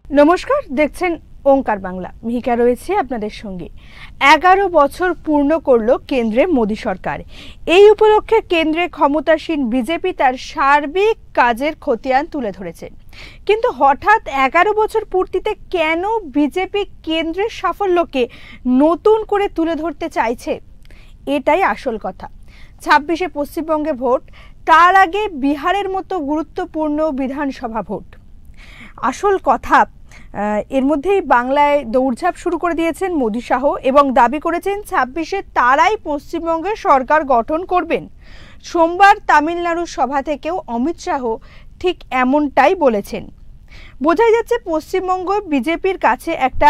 নমস্কার, দেখছেন ওঙ্কার বাংলা। মিহিকা রয়েছে আপনাদের সঙ্গে। 11 বছর পূর্ণ করল কেন্দ্রে মোদী সরকার। এই উপলক্ষে কেন্দ্রে ক্ষমতাসীন বিজেপি তার সার্বিক কাজের খতিয়ান তুলে ধরেছে। কিন্তু হঠাৎ 11 বছর পূর্তিতে কেন বিজেপি কেন্দ্রের সাফল্যকে নতুন করে তুলে ধরতে চাইছে, এটাই আসল কথা। 26শে পশ্চিমবঙ্গে ভোট, তার আগে বিহারের মতো গুরুত্বপূর্ণ বিধানসভা ভোট। আসল কথা, এর মধ্যেই বাংলায় দৌড়ঝাঁপ শুরু করে দিয়েছেন মোদী শাহ এবং দাবি করেছেন 26শে তারাই পশ্চিমবঙ্গের সরকার গঠন করবেন। সোমবার তামিলনাড়ুর সভা থেকেও অমিত শাহ ঠিক এমনটাই বলেছেন। বোঝাই যাচ্ছে পশ্চিমবঙ্গ বিজেপির কাছে একটা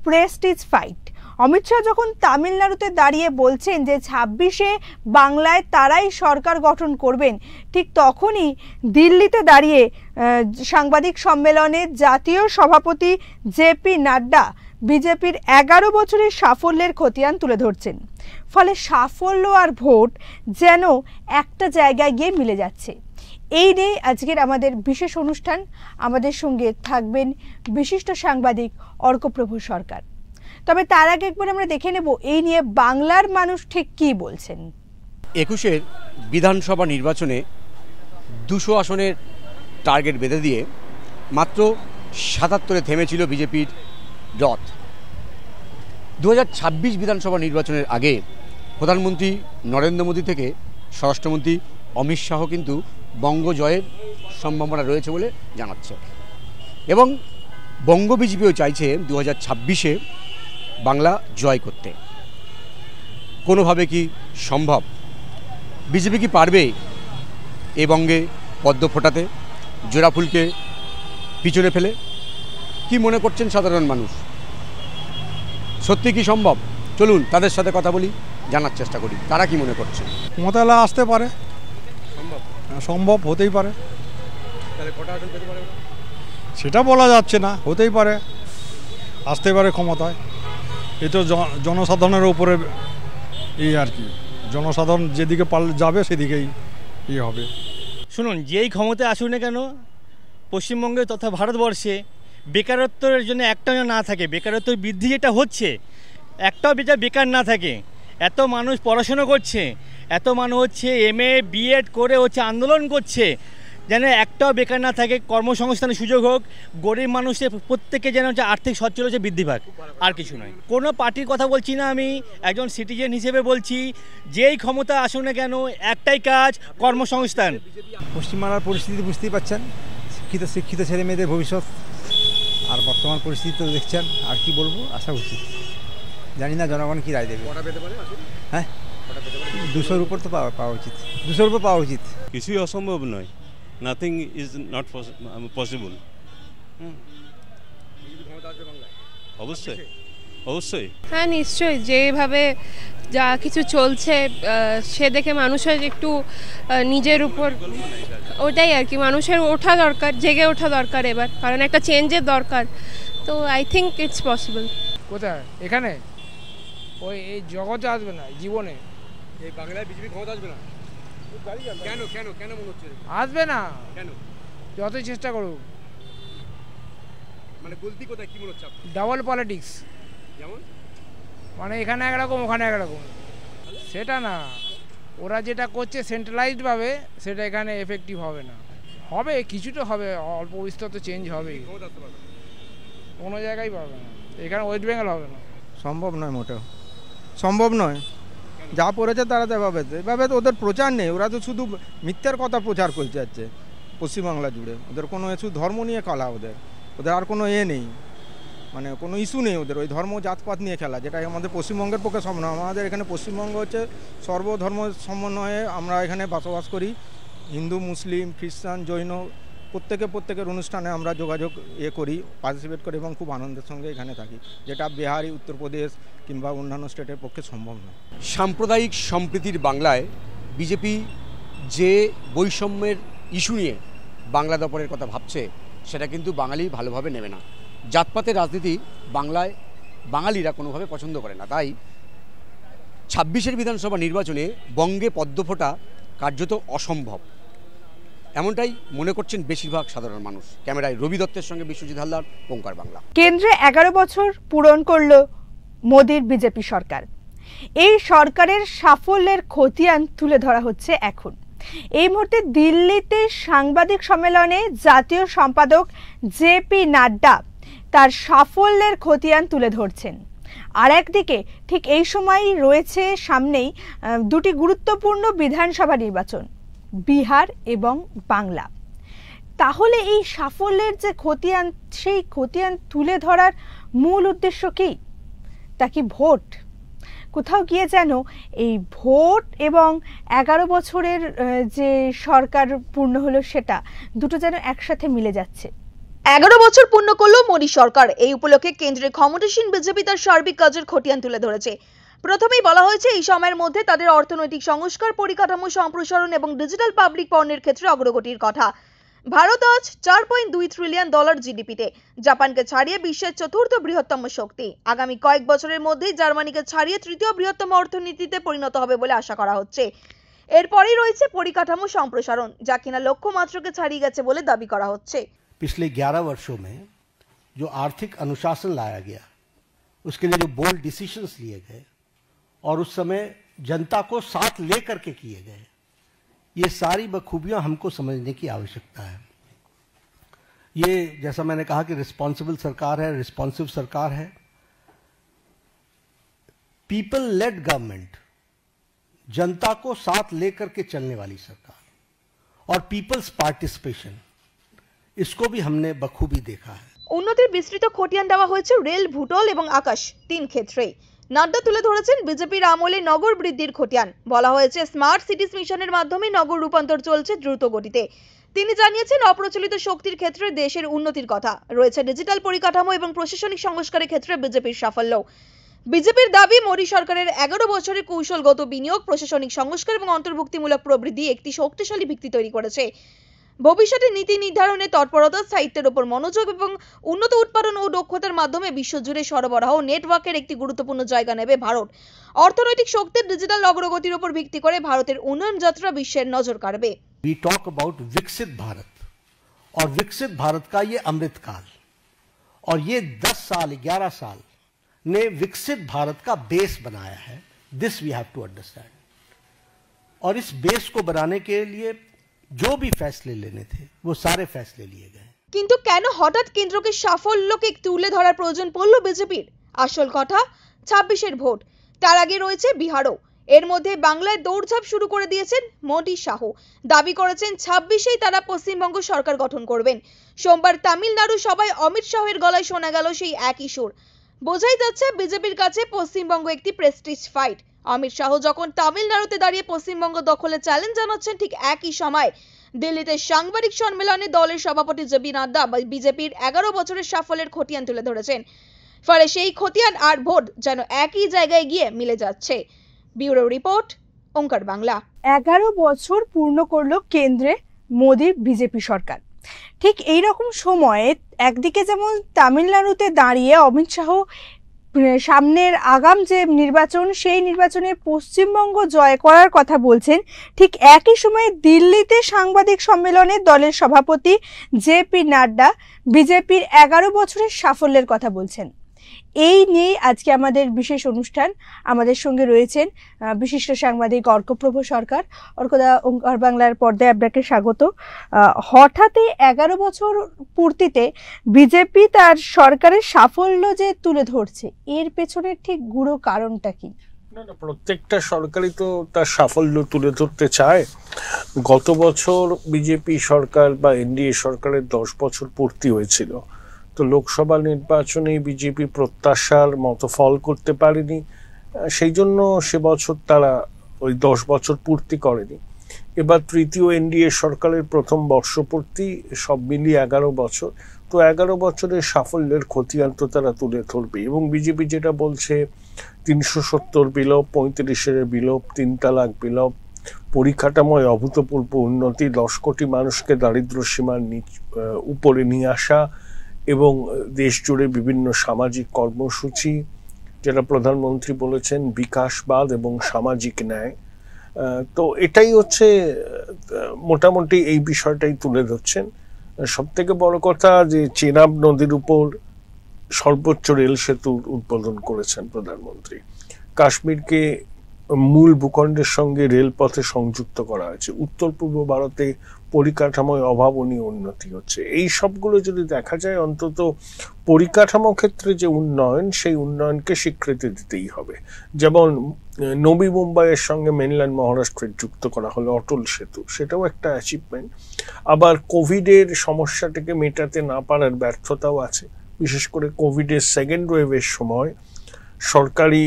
প্রেস্টিজ ফাইট। অমিত শাহ যখন তামিলনাড়ুতে দাঁড়িয়ে বলছেন যে 26শে বাংলায় তারাই সরকার গঠন করবেন, ঠিক তখনই দিল্লিতে দাঁড়িয়ে সাংবাদিক সম্মেলনে জাতীয় সভাপতি জেপি নাড্ডা বিজেপির 11 বছরের সাফল্যের খতিয়ান তুলে ধরছেন। ফলে সাফল্য আর ভোট যেন একটা জায়গায় গিয়ে মিলে যাচ্ছে। এই নিয়ে আজকের আমাদের বিশেষ অনুষ্ঠান। আমাদের সঙ্গে থাকবেন বিশিষ্ট সাংবাদিক অর্কপ্রভু সরকার। তবে তার আগে একবার আমরা দেখে নেব এই নিয়ে বাংলার মানুষ ঠিক কী বলছেন। 21শে বিধানসভা নির্বাচনে 200 আসনের টার্গেট বেঁধে দিয়ে মাত্র 77-এ থেমেছিল বিজেপির রথ। 2026 বিধানসভা নির্বাচনের আগে প্রধানমন্ত্রী নরেন্দ্র মোদী থেকে স্বরাষ্ট্রমন্ত্রী অমিত শাহ কিন্তু বঙ্গ জয়ের সম্ভাবনা রয়েছে বলে জানাচ্ছে এবং বঙ্গ বিজেপিও চাইছে 2026-এ বাংলা জয় করতে। কোনোভাবে কি সম্ভব? বিজেপি কি পারবে এ বঙ্গে পদ্ম ফোটাতে, জোড়া ফুলকে পিছনে ফেলে? কি মনে করছেন সাধারণ মানুষ? সত্যি কি সম্ভব? চলুন তাদের সাথে কথা বলি, জানার চেষ্টা করি তারা কি মনে করছে। ক্ষমতালা আসতে পারে, সম্ভব হতেই পারে, সেটা বলা যাচ্ছে না, হতেই পারে, আসতে পারে ক্ষমতায়। এ তো জনসাধারণের উপরে আর কি, জনসাধারণ যেদিকে যাবে সেদিকেই হবে। শুনুন, যেই ক্ষমতায় আসুক না কেন, পশ্চিমবঙ্গে তথা ভারতবর্ষে বেকারত্বের জন্য একটা না থাকে, বেকারত্ব বৃদ্ধি যেটা হচ্ছে, একটাও বেকার না থাকে। এত মানুষ পড়াশুনো করছে, এত মানুষ হচ্ছে MA BEd করে হচ্ছে আন্দোলন করছে, যেন একটাও বেকার না থাকে, কর্মসংস্থানের সুযোগ হোক, গরিব মানুষের প্রত্যেকে যেন হচ্ছে আর্থিক সচ্ছলতা বৃদ্ধি পাক, আর কিছু নয়। কোনো পার্টির কথা বলছি না, আমি একজন সিটিজেন হিসেবে বলছি, যেই ক্ষমতা আসুক না কেন একটাই কাজ, কর্মসংস্থান। পশ্চিমবাংলার পরিস্থিতি বুঝতেই পারছেন, শিক্ষিত ছেলে মেয়েদের ভবিষ্যৎ আর বর্তমান পরিস্থিতি তো দেখছেন। আর কি বলবো, আসা উচিত। জানি না জনগণ কি রায় দেবে। হ্যাঁ, 200-র উপর তো পাওয়া উচিত, 200-র উপর পাওয়া উচিত। কিছুই অসম্ভব নয়, নাথিং ইজ নট পসিবল। অবশ্যই অবশ্যই, হ্যাঁ নিশ্চয়ই। যেভাবে যা কিছু চলছে সে দেখে মানুষের একটু নিজের উপর, ওটাই আর কি, মানুষের ওঠা দরকার, জেগে ওঠা দরকার এবার, কারণ একটা চেঞ্জের দরকার। তো আই থিঙ্ক ইটস পসিবল। কোথায়? এখানে ওই এই জগতে আসবে না, জীবনে এই বাংলায় বিজেপি ক্ষমতা আসবে না। কেন কেন কেন মনে হচ্ছে আসবে না? কেন? যতই চেষ্টা করুক। মানে গলতি কোথায়, কি মনে হচ্ছে? ডাবল পলিটিক্স, যেমন মানে এখানে একরকম ওখানে একরকম, সেটা না। ওরা যেটা করছে সেন্ট্রালাইজডভাবে, সেটা এখানে এফেক্টিভ হবে না। হবে কিছুটা, হবে অল্প বিস্তর তো চেঞ্জ হবে, কোনো জায়গায় পাবে না। এখানে ওয়েস্ট বেঙ্গল হবে না। সম্ভব নয়, মোটেও সম্ভব নয়। যা পড়েছে তারা তো এভাবে তো ওদের প্রচার নেই। ওরা তো শুধু মিথ্যার কথা প্রচার করে যাচ্ছে পশ্চিমবাংলা জুড়ে। ওদের কোনো শুধু ধর্ম নিয়ে খেলা, ওদের আর কোনো নেই, মানে কোনো ইস্যু নেই ওদের। ওই ধর্ম জাতপাত নিয়ে খেলা, যেটা আমাদের পশ্চিমবঙ্গের পক্ষে সম্ভব নয়। আমাদের এখানে পশ্চিমবঙ্গ হচ্ছে সর্বধর্ম সমন্বয়ে আমরা এখানে বসবাস করি। হিন্দু, মুসলিম, খ্রিস্টান, জৈন প্রত্যেকের অনুষ্ঠানে আমরা যোগাযোগ করি, পার্টিসিপেট করি এবং খুব আনন্দের সঙ্গে এখানে থাকি, যেটা বিহার, উত্তরপ্রদেশ কিংবা অন্যান্য স্টেটের পক্ষে সম্ভব নয়। সাম্প্রদায়িক সম্প্রীতির বাংলায় বিজেপি যে বৈষম্যের ইস্যু নিয়ে বাংলা দখলের কথা ভাবছে, সেটা কিন্তু বাঙালি ভালোভাবে নেবে না। জাতপাতের রাজনীতি বাংলায় বাঙালিরা কোনোভাবে পছন্দ করে না। তাই 26শে বিধানসভা নির্বাচনে বঙ্গে পদ্ম ফোটা কার্যত অসম্ভব। এমনটাই মনে করছেন বেশিরভাগ সাধারণ মানুষ। ক্যামেরায় রবি দত্তের সঙ্গে বিশ্বজিৎ হালদার, ওঙ্কার বাংলা। কেন্দ্রে 11 বছর পূরণ করল মোদির বিজেপি সরকার। এই সরকারের সাফল্যের খতিয়ান তুলে ধরা হচ্ছে এখন। এই মুহূর্তে দিল্লিতে সাংবাদিক সম্মেলনে জাতীয় সম্পাদক জেপি নাড্ডা তার সাফল্যের খতিয়ান তুলে ধরছেন। আর একদিকে ঠিক এই সময়ই রয়েছে সামনেই দুটি গুরুত্বপূর্ণ বিধানসভা নির্বাচন, বিহার এবং বাংলা। তাহলে এই সাফল্যের যে খতিয়ান, সেই খতিয়ান তুলে ধরার মূল উদ্দেশ্য কি? তা কি ভোট? কোথাও গিয়ে যেন এই ভোট এবং 11 বছরের যে সরকার পূর্ণ হলো, সেটা দুটো যেন একসাথে মিলে যাচ্ছে। 11 বছর পূর্ণ করল মোদী সরকার। এই উপলক্ষে কেন্দ্রের ক্ষমতাসীন বিজেপি তার সার্বিক কাজের খতিয়ান তুলে ধরেছে। প্রথমেই বলা হয়েছে এই সময়ের মধ্যে তাদের অর্থনৈতিক সংস্কার, পরিকাঠামো সম্প্রসারণ এবং ডিজিটাল পাবলিক পণ্যের ক্ষেত্রে অগ্রগতির কথা। ভারত আজ $4.2 ট্রিলিয়ন জিডিপিতে, জাপানকে ছাড়িয়ে বিশ্বের চতুর্থ বৃহত্তম শক্তি। আগামী কয়েক বছরের মধ্যেই জার্মানিকে ছাড়িয়ে তৃতীয় বৃহত্তম অর্থনীতিতে পরিণত হবে বলে আশা করা হচ্ছে। এরপরই রয়েছে পরিকাঠামো সম্প্রসারণ, যা কিনা লক্ষ্যমাত্রাকে ছাড়িয়ে গেছে বলে দাবি করা হচ্ছে। पिछले 11 वर्षों में जो आर्थिक अनुशासन लाया गया, उसके लिए जो बोल्ड डिसीजंस लिए गए और उस समय जनता को साथ लेकर के किए गए, ये सारी बखूबियां हमको समझने की आवश्यकता है। ये जैसा मैंने कहा कि रिस्पॉन्सिबल सरकार है, रिस्पॉन्सिव सरकार है, पीपल लेड गवर्नमेंट, जनता को साथ लेकर के चलने वाली सरकार और पीपल्स पार्टिसिपेशन, इसको भी हमने बखूबी देखा है। উন্নতির বিস্তৃত খতিয়ান দেওয়া হয়েছে রেল, ভূতল এবং আকাশ, তিন ক্ষেত্রে। নাড্ডা তুলে ধরেছেন বিজেপির আমলে নগর বৃদ্ধির খতিয়ান। বলা হয়েছে স্মার্ট সিটিজ মিশনের মাধ্যমে নগর রূপান্তর চলছে দ্রুত গতিতে। তিনি জানিয়েছেন অপ্রচলিত শক্তির ক্ষেত্রে দেশের উন্নতির কথা রয়েছে। ডিজিটাল পরিকাঠামো এবং প্রশাসনিক সংস্কারের ক্ষেত্রে বিজেপির সাফল্য। বিজেপির দাবি মোদী সরকারের 11 বছরের কৌশলগত বিনিয়োগ, প্রশাসনিক সংস্কার এবং অন্তর্ভুক্তিমূলক প্রবৃদ্ধি একটি শক্তিশালী ভিত্তি তৈরি করেছে। ভবিষ্যতে নীতি নির্ধারণে তৎপরতা, সাহিত্যের উপর মনোযোগ এবং উন্নত উৎপাদন ও দক্ষতার মাধ্যমে বিশ্বজুড়ে সরবরাহ নেটওয়ার্কের একটি গুরুত্বপূর্ণ জায়গা নেবে ভারত। অর্থনৈতিক শক্তির ডিজিটাল অগ্রগতির উপর ভিত্তি করে ভারতের উন্নয়ন যাত্রা বিশ্বের নজর কাড়বে। We talk about विकसित भारत और विकसित भारत का ये अमृतकाल, और ये 10 साल 11 साल ने विकसित भारत का बेस बनाया है। This we have to understand. और इस बेस को बनाने के लिए जो भी फैसले लेने थे वो सारे फैसले लिए गए। কিন্তু কেন হঠাৎ কেন্দ্রকে সাফল্যকে তুলে ধরার প্রয়োজন পড়ল বিজেপির? আসল কথা 26-এর ভোট, তার আগে রয়েছে বিহারও। এর মধ্যে বাংলায় দৌড়ঝাঁপ শুরু করে দিয়েছেন মোদী শাহ। দাবি করেছেন 26-এই তারা পশ্চিমবঙ্গ সরকার গঠন করবেন। সোমবার তামিলনাড়ু সভায় অমিত শাহের গলায় শোনা গেল সেই একই সুর। বোঝাই যাচ্ছে বিজেপির কাছে পশ্চিমবঙ্গ একটি প্রেস্টিজ ফাইট। অমিত শাহ যখন তামিলনাড়ুতে দাঁড়িয়ে পশ্চিমবঙ্গ দখলের চ্যালেঞ্জ জানাচ্ছেন, ঠিক একই সময় দিল্লিতে সাংবাদিক সম্মেলনে দলের সভাপতি জেপি নাড্ডা বিজেপির 11 বছরের সাফল্যের খতিয়ান তুলে ধরেছেন। ফলে সেই খতিয়ান আর ভোট যেন একই জায়গায় গিয়ে মিলে যাচ্ছে। ব্যুরো রিপোর্ট, ওঙ্কার বাংলা। 11 বছর পূর্ণ করলো কেন্দ্রে মোদির বিজেপি সরকার। ঠিক এই রকম সময়ে একদিকে যেমন তামিলনাড়ুতে দাঁড়িয়ে অমিত শাহ সামনের আগাম যে নির্বাচন, সেই নির্বাচনে পশ্চিমবঙ্গ জয় করার কথা বলছেন, ঠিক একই সময়ে দিল্লিতে সাংবাদিক সম্মেলনে দলের সভাপতি জেপি নাড্ডা বিজেপির 11 বছরের সাফল্যের কথা বলছেন। এই নিয়ে আজকে আমাদের বিশেষ অনুষ্ঠান। আমাদের সঙ্গে রয়েছেন বিশিষ্ট সাংবাদিক অর্কপ্রভ সরকার। অর্কদা, ওঙ্কার বাংলার পর্দায় আপনাকে স্বাগত। হঠাৎই 11 বছর পূর্তিতে বিজেপি তার সরকারের সাফল্য যে তুলে ধরছে, এর পেছনের ঠিক গুঁড়ো কারণটা কি? না, প্রত্যেকটা সরকারই তো তার সাফল্য তুলে ধরতে চায়। গত বছর বিজেপি সরকার বা এনডিএ সরকারের 10 বছর পূর্তি হয়েছিল। তো লোকসভা নির্বাচনে বিজেপি প্রত্যাশার মতো ফল করতে পারেনি, সেই জন্য সে বছর তারা ওই 10 বছর পূর্তি করেনি। এবার তৃতীয় এনডিএ সরকারের প্রথম বর্ষপূর্তি, সব মিলিয়ে 11 বছর। তো 11 বছরের সাফল্যের খতিয়ান তো তারা তুলে ধরবে। এবং বিজেপি যেটা বলছে, 370 বিলোপ, 35-এর বিলোপ, 3 তালাক বিলোপ, পরিকাঠামোয় অভূতপূর্ব উন্নতি, 10 কোটি মানুষকে দারিদ্র সীমার উপরে নিয়ে আসা এবং দেশ জুড়ে বিভিন্ন সামাজিক কর্মসূচি, যেটা প্রধানমন্ত্রী বলেছেন বিকাশবাদ এবং সামাজিক ন্যায়, তো এটাই হচ্ছে মোটামুটি এই বিষয়টাই তুলে ধরছেন। সব থেকে বড় কথা যে চেনাব নদীর উপর সর্বোচ্চ রেল সেতু উদ্বোধন করেছেন প্রধানমন্ত্রী। কাশ্মীরকে মূল ভূখণ্ডের সঙ্গে রেলপথে সংযুক্ত করা হয়েছে। উত্তর পূর্ব ভারতে পরিকাঠামোয় অভাবনীয় উন্নতি হচ্ছে। এই সবগুলো যদি দেখা যায়, অন্তত পরিকাঠামো ক্ষেত্রে যে উন্নয়ন, সেই উন্নয়নকে স্বীকৃতি দিতেই হবে। যেমন নবী মুম্বাইয়ের সঙ্গে মেনল্যান্ড মহারাষ্ট্রের যুক্ত করা হলো অটল সেতু, সেটাও একটা অ্যাচিভমেন্ট। আবার কোভিডের সমস্যাটাকে মেটাতে না পারার ব্যর্থতাও আছে। বিশেষ করে কোভিডের সেকেন্ড ওয়েভের সময় সরকারি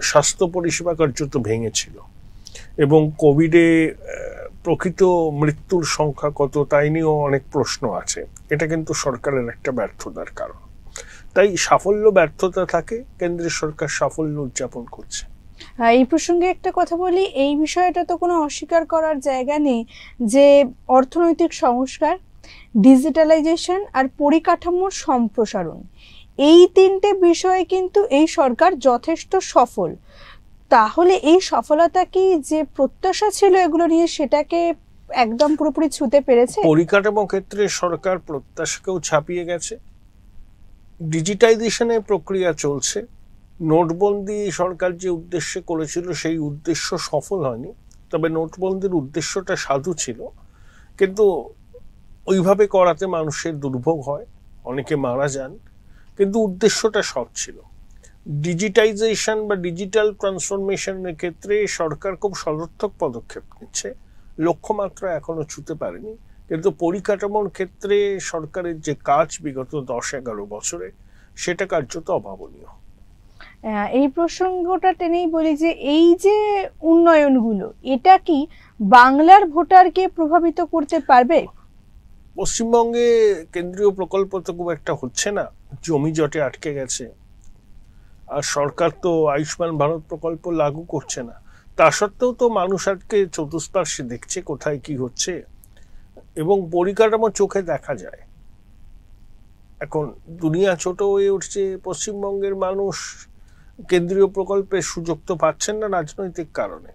স্বাস্থ্য পরিষেবা কার্যত ভেঙেছিল, এবং কোভিডে প্রকৃত মৃত্যুর সংখ্যা কত তাই নিয়েও অনেক প্রশ্ন আছে। এটা কিন্তু সরকারের একটা ব্যর্থতার কারণ। তাই সাফল্য ব্যর্থতা থাকে, কেন্দ্রের সরকার সাফল্য উদযাপন করছে। এই প্রসঙ্গে একটা কথা বলি, এই বিষয়টা তো কোনো অস্বীকার করার জায়গা নেই যে অর্থনৈতিক সংস্কার, ডিজিটালাইজেশন আর পরিকাঠামোর সম্প্রসারণ, এই তিনটে বিষয়ে কিন্তু এই সরকার যথেষ্ট সফল। তাহলে এই সফলতা কি যে প্রত্যাশা ছিল এগুলো নিয়ে, সেটাকে একদম পুরোপুরি ছুঁতে পেরেছে? পরিকাঠামো ক্ষেত্রে সরকার প্রত্যাশাকেও ছাপিয়ে গেছে। ডিজিটাইজেশনের প্রক্রিয়া চলছে। নোটবন্দি সরকার যে উদ্দেশ্যে করেছিল সেই উদ্দেশ্য সফল হয়নি, তবে নোটবন্দির উদ্দেশ্যটা সাধু ছিল, কিন্তু ওইভাবে করাতে মানুষের দুর্ভোগ হয়, অনেকে মারা যান, কিন্তু উদ্দেশ্যটা সৎ ছিল। ডিজিটাইজেশন বা ডিজিটাল ট্রান্সফরমেশনের ক্ষেত্রে সরকার খুব সদর্থক পদক্ষেপ নিচ্ছে, লক্ষ্যমাত্রা এখনো ছুঁতে পারেনি। কিন্তু পরিকাঠামোর ক্ষেত্রে সরকারের যে কাজ বিগত 10-11 বছরে, সেটা কার্যত অভাবনীয়। এই প্রসঙ্গটা টেনেই বলি যে এই যে উন্নয়নগুলো, এটা কি বাংলার ভোটারকে প্রভাবিত করতে পারবে? পশ্চিমবঙ্গে কেন্দ্রীয় প্রকল্প তো খুব একটা হচ্ছে না, জমি জটে আটকে গেছে। আর সরকার তো আয়ুষ্মান ভারত প্রকল্প লাগু করছে না। তা সত্ত্বেও তো মানুষ আজকে চতুষ্পার্শ্বে দেখছে কোথায় কি হচ্ছে, এবং পরিকাঠামো চোখে দেখা যায়। এখন দুনিয়া ছোট হয়ে উঠছে, পশ্চিমবঙ্গের মানুষ কেন্দ্রীয় প্রকল্পের সুযোগ তো পাচ্ছেন না রাজনৈতিক কারণে।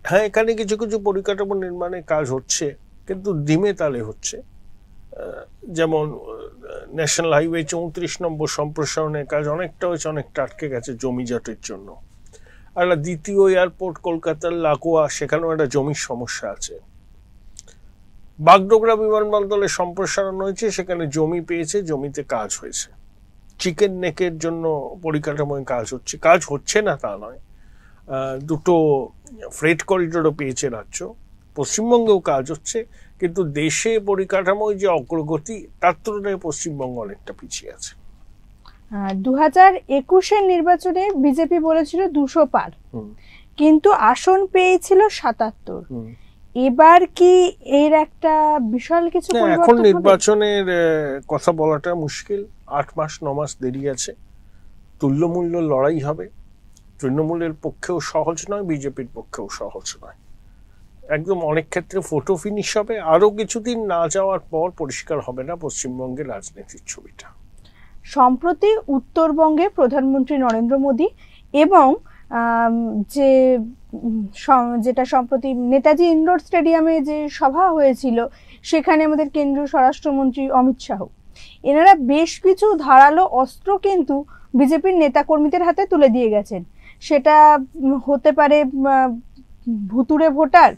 হ্যাঁ, এখানে কিছু কিছু পরিকাঠামো নির্মাণের কাজ হচ্ছে, কিন্তু ডিমে তালে হচ্ছে। যেমন ন্যাশনাল হাইওয়ে 34 নম্বর সম্প্রসারণের কাজ অনেকটা হয়েছে, অনেকটা আটকে গেছে জমি জটের জন্য। আর দ্বিতীয় এয়ারপোর্ট কলকাতার লাগোয়া, সেখানেও একটা জমির সমস্যা আছে। বাগডোগরা বিমানবন্দরের সম্প্রসারণ হয়েছে, সেখানে জমি পেয়েছে, জমিতে কাজ হয়েছে। চিকেন নেকের জন্য পরিকাঠামোয় কাজ হচ্ছে, কাজ হচ্ছে না তা নয়। দুটো ফ্রেট করিডোরও পেয়েছে রাজ্য, পশ্চিমবঙ্গেও কাজ হচ্ছে, কিন্তু দেশে পরিকাঠামোয় যে অগ্রগতি, তার তুলনায় পশ্চিমবঙ্গ অনেকটা পিছিয়ে আছে। 2021-এর নির্বাচনে বিজেপি বলেছিল 200 পার, কিন্তু আসন পেয়েছিল 77। এবার কি এর একটা বিশাল কিছু পরিবর্তন হবে? এখন নির্বাচনের কথা বলাটা মুশকিল, 8 মাস 9 মাস দেরি আছে। তুল্যমূল্য লড়াই হবে, তৃণমূলের পক্ষেও সহজ নয়, বিজেপির পক্ষেও সহজ নয়। একদম অনেক ক্ষেত্রে ফটো ফিনিশ হবে। আরো কিছুদিন না যাওয়ার পর পরিষ্কার হবে না পশ্চিমবঙ্গের রাজনীতির ছবিটা। সম্প্রতি উত্তরবঙ্গে প্রধানমন্ত্রী নরেন্দ্র মোদী এবং যেটা সম্প্রতি নেতাজি ইন্ডোর স্টেডিয়ামে যে সভা হয়েছিল, সেখানে আমাদের কেন্দ্রীয় স্বরাষ্ট্রমন্ত্রী অমিত শাহ, এনারা বেশ কিছু ধারালো অস্ত্র কিন্তু বিজেপির নেতাকর্মীদের হাতে তুলে দিয়ে গেছেন। সেটা হতে পারে ভুতুড়ে ভোটার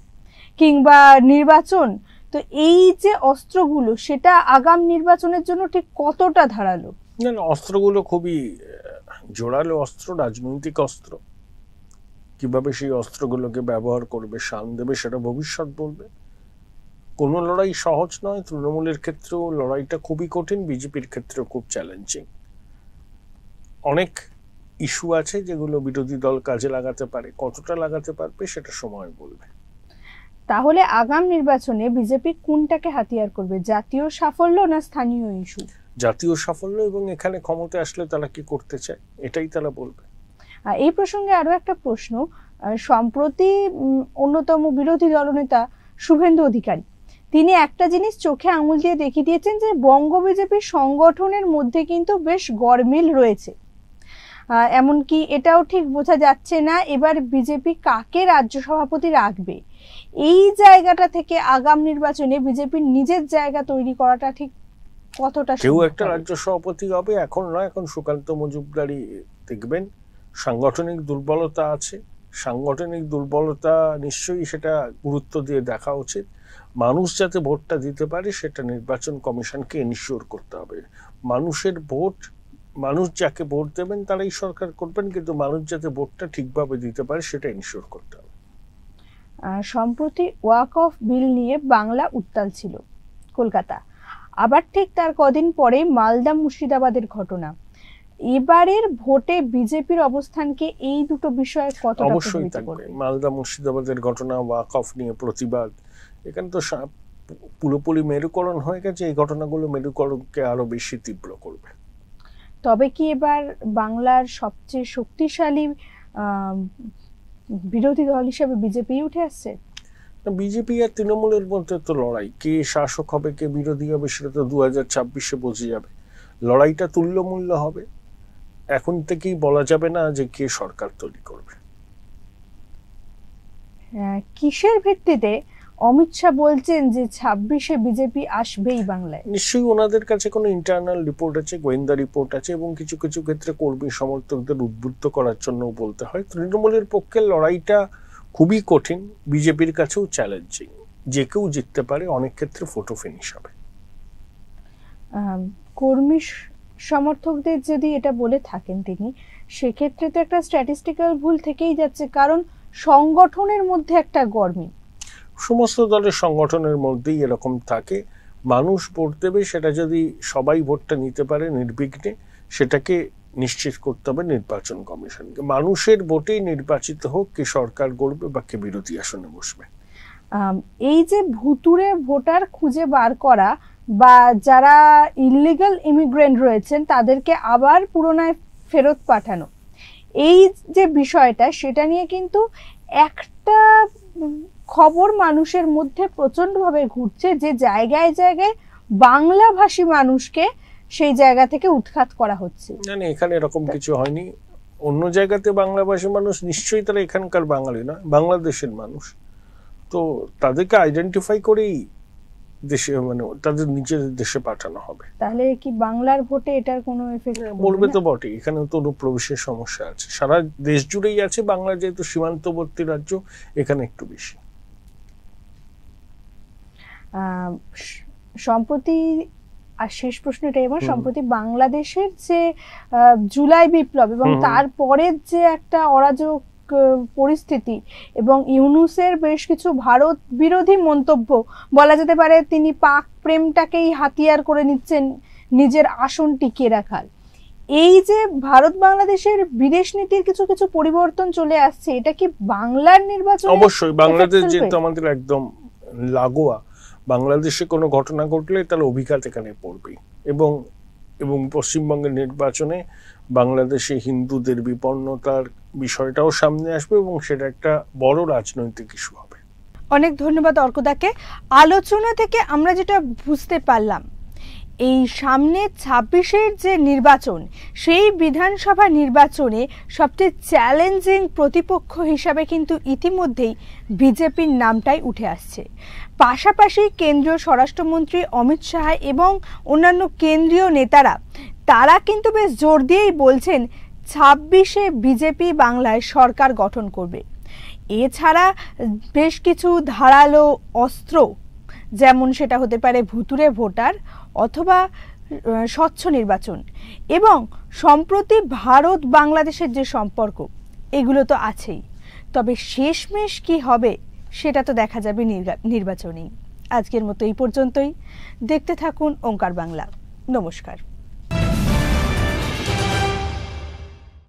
কিংবা নির্বাচন। তো এই যে অস্ত্রগুলো, সেটা আগাম নির্বাচনের জন্য ঠিক কতটা ধারালো? না, অস্ত্রগুলো খুবই জোরালো অস্ত্র, রাজনৈতিক অস্ত্র। কিভাবে সেই অস্ত্রগুলোকে ব্যবহার করবে, শান দেবে, সেটা ভবিষ্যৎ বলবে। কোনো লড়াই সহজ নয়। তৃণমূলের ক্ষেত্রেও লড়াইটা খুবই কঠিন, বিজেপির ক্ষেত্রেও খুব চ্যালেঞ্জিং। অনেক ইস্যু আছে যেগুলো বিরোধী দল কাজে লাগাতে পারে, কতটা লাগাতে পারবে সেটা সময় বলবে। তাহলে আগাম নির্বাচনে বিজেপি কোনটাকে হাতিয়ার করবে, জাতীয় সাফল্য না স্থানীয় ইস্যু? জাতীয় সাফল্য, এবং এখানে ক্ষমতা আসলে তারা কি করতে চায় এটাই তারা বলবে। এই প্রসঙ্গে আরো একটা প্রশ্ন, সম্প্রতি অন্যতম বিরোধী দলনেতা শুভেন্দু অধিকারী, তিনি একটা জিনিস চোখে আঙুল দিয়ে দেখিয়ে দিয়েছেন যে বঙ্গ বিজেপি সংগঠনের মধ্যে কিন্তু বেশ গরমিল রয়েছে। এমনকি এটাও ঠিক বোঝা যাচ্ছে না এবার বিজেপি কাকে রাজ্য সভাপতি রাখবে। এই জায়গাটা থেকে আগাম নির্বাচনে বিজেপির নিজের জায়গা তৈরি করাটা ঠিক কতটা কেউ একটা রাজ্য সভাপতি হবে এখন নয়, এখন সুকান্ত মজুমদারই দেখবেন। সাংগঠনিক দুর্বলতা আছে, সাংগঠনিক দুর্বলতা নিশ্চয়ই সেটা গুরুত্ব দিয়ে দেখা উচিত। মানুষ যাতে ভোটটা দিতে পারে সেটা নির্বাচন কমিশনকে এনশিওর করতে হবে। মানুষের ভোট, মানুষ যাকে ভোট দেবেন তারাই সরকার করবেন, কিন্তু মানুষ যাতে ভোটটা ঠিকভাবে দিতে পারে সেটা এনশিওর করতে হবে। সম্প্রতি ওয়াক অফ বিল নিয়ে বাংলা উত্তাল ছিল কলকাতা, আবার ঠিক তার কদিন পরে মালদা মুর্শিদাবাদের ঘটনা। এবারের ভোটে বিজেপির অবস্থানকে এই দুটো বিষয়ে কতটা অবশ্যই থাকবে। মালদা মুর্শিদাবাদের ঘটনা, ওয়াক অফ নিয়ে প্রতিবাদ, এখানে তো পুরোপুরি মেরুকরণ হয়ে গেছে। এই ঘটনাগুলো মেরুকরণকে আরো বেশি তীব্র করবে। তবে কি এবার বাংলার সবচেয়ে শক্তিশালী বিরোধী দল হিসেবে বিজেপি উঠে আসছে? বিজেপি আর তৃণমূলের মধ্যে তো লড়াই, কে শাসক হবে কে বিরোধী হবে সেটা তো 2026-এ বোঝা যাবে। লড়াইটা তুল্যমূল্য হবে, এখন থেকেই বলা যাবে না যে কে সরকার তৈরি করবে। কিসের ভিত্তিতে অমিত শাহ বলছেন যে 26-এ বিজেপি আসবেই বাংলায়? নিশ্চয়ই ওনাদের কাছে কোনো ইন্টারনাল রিপোর্ট আছে, গোয়েন্দা রিপোর্ট আছে, এবং কিছু কিছু ক্ষেত্রে কর্মী সমর্থকদের উদ্বুদ্ধ করার জন্য বলতে হয়। তৃণমূলের পক্ষে লড়াইটা খুবই কঠিন, বিজেপির কাছেও চ্যালেঞ্জিং। যে কেউ জিততে পারে, অনেক ক্ষেত্রে ফটো ফিনিশ হবে। কর্মী সমর্থকদের যদি এটা বলে থাকেন তিনি, সেক্ষেত্রে তো একটা স্ট্যাটিস্টিক্যাল ভুল থেকেই যাচ্ছে, কারণ সংগঠনের মধ্যে একটা গরমিল। সমস্ত দলের সংগঠনের মধ্যেই এরকম থাকে। মানুষ ভোট দেবে, সেটা যদি সবাই ভোটটা নিতে পারে নির্বিঘ্নে, সেটাকে নিশ্চিত করতে হবে নির্বাচন কমিশনকে। মানুষের ভোটেই নির্বাচিত হোক কে সরকার গড়বে বা কে বিরোধী আসনে বসবে। এই যে ভুতুড়ে ভোটার খুঁজে বার করা বা যারা ইলিগাল ইমিগ্রেন্ট রয়েছেন তাদেরকে আবার পুনরায় ফেরত পাঠানো, এই যে বিষয়টা, সেটা নিয়ে কিন্তু একটা খবর মানুষের মধ্যে প্রচন্ডভাবে ঘুরছে যে জায়গায় জায়গায় বাংলাভাষী মানুষকে সেই জায়গা থেকে উৎখাত করা হচ্ছে। না, এখানে এরকম কিছু হয়নি। অন্য জায়গাতে বাংলাভাষী মানুষ নিশ্চয়ই তারা এখানকার বাঙালি না, বাংলাদেশের মানুষ। তো তাদেরকে আইডেন্টিফাই করেই দেশে, মানে তাদের নিজের দেশে পাঠানো হবে। তাহলে কি বাংলার ভোটে এটার কোনো এফেক্ট পড়বে? তো বটে, এখানে তো অনুপ্রবেশের সমস্যা আছে, সারা দেশ জুড়েই আছে। বাংলা যেহেতু সীমান্তবর্তী রাজ্য, এখানে একটু বেশি। সম্প্রতি, আর শেষ প্রশ্নটা এবার, সম্প্রতি বাংলাদেশের যে জুলাই বিপ্লব এবং তারপরের যে একটা অরাজক পরিস্থিতি এবং ইউনূসের বেশ কিছু ভারত বিরোধী মন্তব্য, বলা যেতে পারে তিনি পাক প্রেমটাকেই হাতিয়ার করে নিচ্ছেন নিজের আসন টিকিয়ে রাখার। এই যে ভারত বাংলাদেশের বিদেশ নীতির কিছু কিছু পরিবর্তন চলে আসছে, এটা কি বাংলার নির্বাচন? অবশ্যই। বাংলাদেশ যেহেতু আমাদের একদম লাগোয়া, বাংলাদেশে কোনো ঘটনা ঘটলে তার অভিঘাত এখানে পড়বেই। এবং পশ্চিমবঙ্গের নির্বাচনে বাংলাদেশে হিন্দুদের বিপন্নতার বিষয়টাও সামনে আসবে এবং সেটা একটা বড় রাজনৈতিক ইস্যু হবে। অনেক ধন্যবাদ অর্কদাকে। আলোচনা থেকে আমরা যেটা বুঝতে পারলাম, এই সামনে 26-এর যে নির্বাচন, সেই বিধানসভা নির্বাচনে সবচেয়ে চ্যালেঞ্জিং প্রতিপক্ষ হিসাবে কিন্তু ইতিমধ্যেই বিজেপির নামটাই উঠে আসছে। পাশাপাশি কেন্দ্রীয় স্বরাষ্ট্রমন্ত্রী অমিত শাহ এবং অন্যান্য কেন্দ্রীয় নেতারা, তারা কিন্তু বেশ জোর দিয়েই বলছেন 26-এ বিজেপি বাংলায় সরকার গঠন করবে। এছাড়া বেশ কিছু ধারালো অস্ত্র, যেমন সেটা হতে পারে ভুতুড়ে ভোটার অথবা স্বচ্ছ নির্বাচন এবং সম্প্রতি ভারত বাংলাদেশের যে সম্পর্ক, এগুলো তো আছেই। তবে শেষমেশ কি হবে সেটা তো দেখা যাবে নির্বাচনেই। আজকের মতো এই পর্যন্তই। দেখতে থাকুন ওঙ্কার বাংলা। নমস্কার।